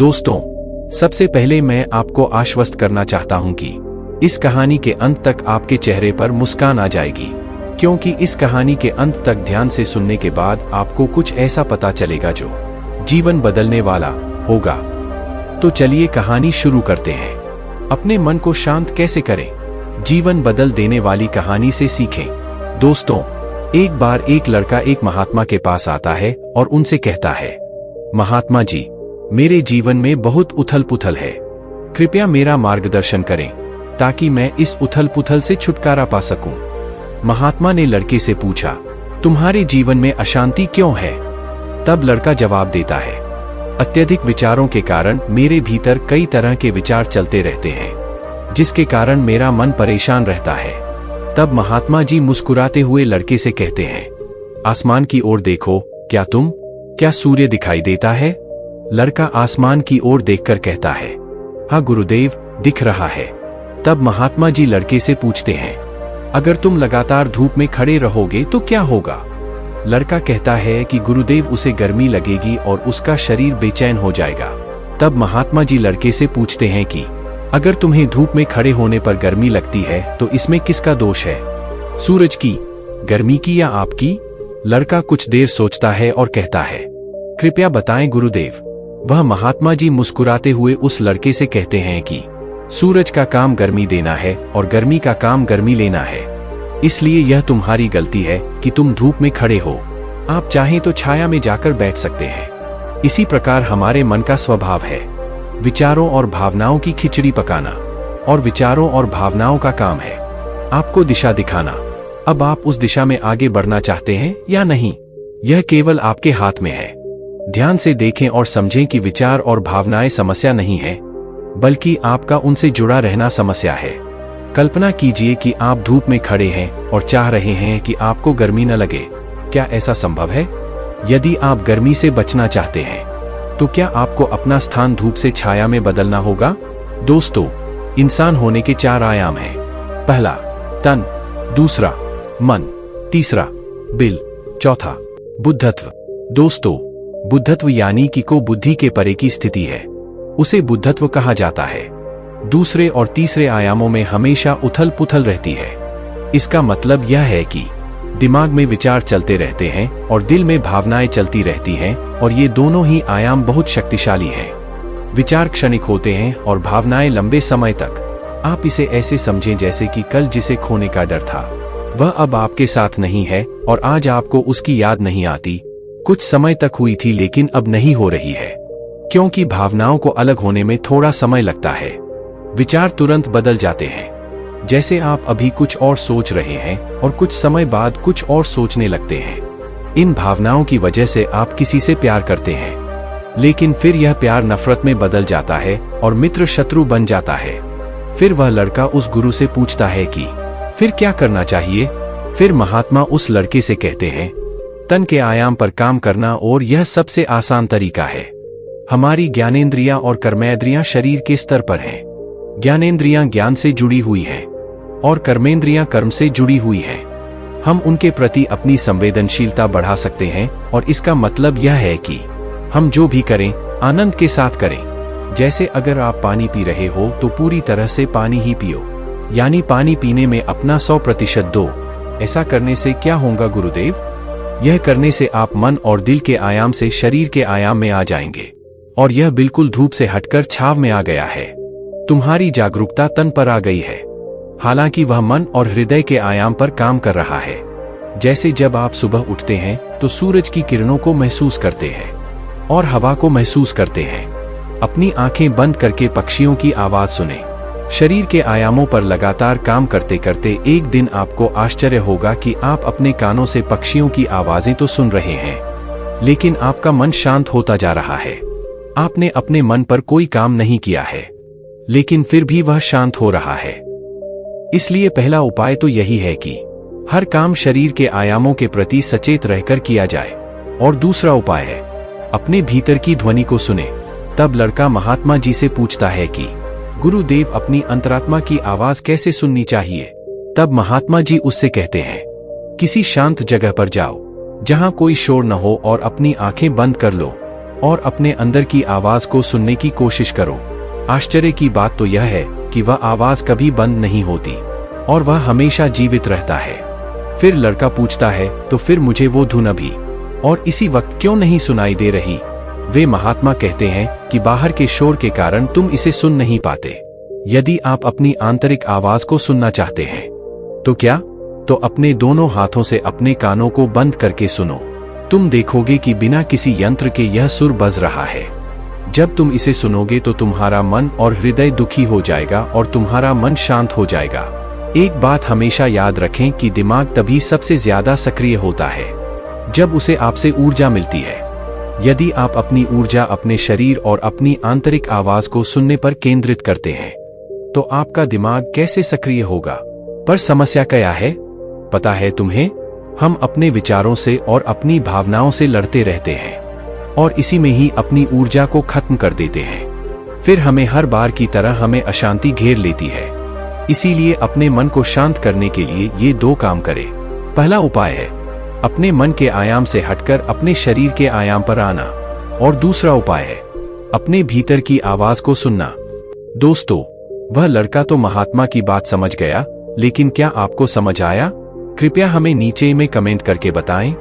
दोस्तों, सबसे पहले मैं आपको आश्वस्त करना चाहता हूं कि इस कहानी के अंत तक आपके चेहरे पर मुस्कान आ जाएगी, क्योंकि इस कहानी के अंत तक ध्यान से सुनने के बाद आपको कुछ ऐसा पता चलेगा जो जीवन बदलने वाला होगा। तो चलिए कहानी शुरू करते हैं। अपने मन को शांत कैसे करें, जीवन बदल देने वाली कहानी से सीखें। दोस्तों, एक बार एक लड़का एक महात्मा के पास आता है और उनसे कहता है, महात्मा जी, मेरे जीवन में बहुत उथल पुथल है, कृपया मेरा मार्गदर्शन करें ताकि मैं इस उथल पुथल से छुटकारा पा सकूं। महात्मा ने लड़के से पूछा, तुम्हारे जीवन में अशांति क्यों है? तब लड़का जवाब देता है, अत्यधिक विचारों के कारण मेरे भीतर कई तरह के विचार चलते रहते हैं, जिसके कारण मेरा मन परेशान रहता है। तब महात्मा जी मुस्कुराते हुए लड़के से कहते हैं, आसमान की ओर देखो, क्या सूर्य दिखाई देता है? लड़का आसमान की ओर देखकर कहता है, हाँ गुरुदेव, दिख रहा है। तब महात्मा जी लड़के से पूछते हैं, अगर तुम लगातार धूप में खड़े रहोगे तो क्या होगा? लड़का कहता है कि गुरुदेव, उसे गर्मी लगेगी और उसका शरीर बेचैन हो जाएगा। तब महात्मा जी लड़के से पूछते हैं कि अगर तुम्हें धूप में खड़े होने पर गर्मी लगती है तो इसमें किसका दोष है, सूरज की, गर्मी की या आपकी? लड़का कुछ देर सोचता है और कहता है, कृपया बताएं गुरुदेव। वह महात्मा जी मुस्कुराते हुए उस लड़के से कहते हैं कि सूरज का काम गर्मी देना है और गर्मी का काम गर्मी लेना है, इसलिए यह तुम्हारी गलती है कि तुम धूप में खड़े हो। आप चाहें तो छाया में जाकर बैठ सकते हैं। इसी प्रकार हमारे मन का स्वभाव है, विचारों और भावनाओं की खिचड़ी पकाना, और विचारों और भावनाओं का काम है आपको दिशा दिखाना। अब आप उस दिशा में आगे बढ़ना चाहते हैं या नहीं, यह केवल आपके हाथ में है। ध्यान से देखें और समझें कि विचार और भावनाएं समस्या नहीं है, बल्कि आपका उनसे जुड़ा रहना समस्या है। कल्पना कीजिए कि आप धूप में खड़े हैं और चाह रहे हैं कि आपको गर्मी न लगे। क्या ऐसा संभव है? यदि आप गर्मी से बचना चाहते हैं तो क्या आपको अपना स्थान धूप से छाया में बदलना होगा? दोस्तों, इंसान होने के 4 आयाम हैं। पहला तन, दूसरा मन, तीसरा दिल, चौथा बुद्धत्व। दोस्तों, बुद्धत्व यानी कि को बुद्धि के परे की स्थिति है, उसे बुद्धत्व कहा जाता है। दूसरे और तीसरे आयामों में हमेशा उथल पुथल रहती है। इसका मतलब यह है कि दिमाग में विचार चलते रहते हैं और दिल में भावनाएं चलती रहती हैं, और ये दोनों ही आयाम बहुत शक्तिशाली हैं। विचार क्षणिक होते हैं और भावनाएं लंबे समय तक। आप इसे ऐसे समझें जैसे कि कल जिसे खोने का डर था वह अब आपके साथ नहीं है, और आज आपको उसकी याद नहीं आती। कुछ समय तक हुई थी लेकिन अब नहीं हो रही है, क्योंकि भावनाओं को अलग होने में थोड़ा समय लगता है। विचार तुरंत बदल जाते हैं, जैसे आप अभी कुछ और सोच रहे हैं और कुछ समय बाद कुछ और सोचने लगते हैं। इन भावनाओं की वजह से आप किसी से प्यार करते हैं, लेकिन फिर यह प्यार नफरत में बदल जाता है और मित्र शत्रु बन जाता है। फिर वह लड़का उस गुरु से पूछता है कि फिर क्या करना चाहिए? फिर महात्मा उस लड़के से कहते हैं, तन के आयाम पर काम करना, और यह सबसे आसान तरीका है। हमारी ज्ञानेंद्रियां और कर्मेंद्रियां शरीर के स्तर पर हैं। ज्ञानेंद्रियां ज्ञान से जुड़ी हुई हैं और कर्मेंद्रियां कर्म से जुड़ी हुई हैं। हम उनके प्रति अपनी संवेदनशीलता बढ़ा सकते हैं, और इसका मतलब यह है कि हम जो भी करें आनंद के साथ करें। जैसे अगर आप पानी पी रहे हो तो पूरी तरह से पानी ही पियो, यानी पानी पीने में अपना 100% दो। ऐसा करने से क्या होगा गुरुदेव? यह करने से आप मन और दिल के आयाम से शरीर के आयाम में आ जाएंगे, और यह बिल्कुल धूप से हटकर छाव में आ गया है। तुम्हारी जागरूकता तन पर आ गई है, हालांकि वह मन और हृदय के आयाम पर काम कर रहा है। जैसे जब आप सुबह उठते हैं तो सूरज की किरणों को महसूस करते हैं और हवा को महसूस करते हैं। अपनी आंखें बंद करके पक्षियों की आवाज सुने। शरीर के आयामों पर लगातार काम करते करते एक दिन आपको आश्चर्य होगा कि आप अपने कानों से पक्षियों की आवाजें तो सुन रहे हैं, लेकिन आपका मन शांत होता जा रहा है। आपने अपने मन पर कोई काम नहीं किया है, लेकिन फिर भी वह शांत हो रहा है। इसलिए पहला उपाय तो यही है कि हर काम शरीर के आयामों के प्रति सचेत रहकर किया जाए। और दूसरा उपाय है, अपने भीतर की ध्वनि को सुने। तब लड़का महात्मा जी से पूछता है कि गुरुदेव, अपनी अंतरात्मा की आवाज कैसे सुननी चाहिए? तब महात्मा जी उससे कहते हैं, किसी शांत जगह पर जाओ जहां कोई शोर न हो और अपनी आंखें बंद कर लो। और अपने अंदर की आवाज को सुनने की कोशिश करो। आश्चर्य की बात तो यह है कि वह आवाज कभी बंद नहीं होती और वह हमेशा जीवित रहता है। फिर लड़का पूछता है, तो फिर मुझे वो धुन अभी और इसी वक्त क्यों नहीं सुनाई दे रही? वे महात्मा कहते हैं कि बाहर के शोर के कारण तुम इसे सुन नहीं पाते। यदि आप अपनी आंतरिक आवाज को सुनना चाहते हैं तो क्या? तो अपने दोनों हाथों से अपने कानों को बंद करके सुनो। तुम देखोगे कि बिना किसी यंत्र के यह सुर बज रहा है। जब तुम इसे सुनोगे तो तुम्हारा मन और हृदय दुखी हो जाएगा और तुम्हारा मन शांत हो जाएगा। एक बात हमेशा याद रखें कि दिमाग तभी सबसे ज्यादा सक्रिय होता है जब उसे आपसे ऊर्जा मिलती है। यदि आप अपनी ऊर्जा अपने शरीर और अपनी आंतरिक आवाज को सुनने पर केंद्रित करते हैं तो आपका दिमाग कैसे सक्रिय होगा? पर समस्या क्या है पता है तुम्हें? हम अपने विचारों से और अपनी भावनाओं से लड़ते रहते हैं और इसी में ही अपनी ऊर्जा को खत्म कर देते हैं। फिर हमें हर बार की तरह हमें अशांति घेर लेती है। इसीलिए अपने मन को शांत करने के लिए ये दो काम करें। पहला उपाय है अपने मन के आयाम से हटकर अपने शरीर के आयाम पर आना और दूसरा उपाय है अपने भीतर की आवाज को सुनना। दोस्तों, वह लड़का तो महात्मा की बात समझ गया, लेकिन क्या आपको समझ आया? कृपया हमें नीचे में कमेंट करके बताएं।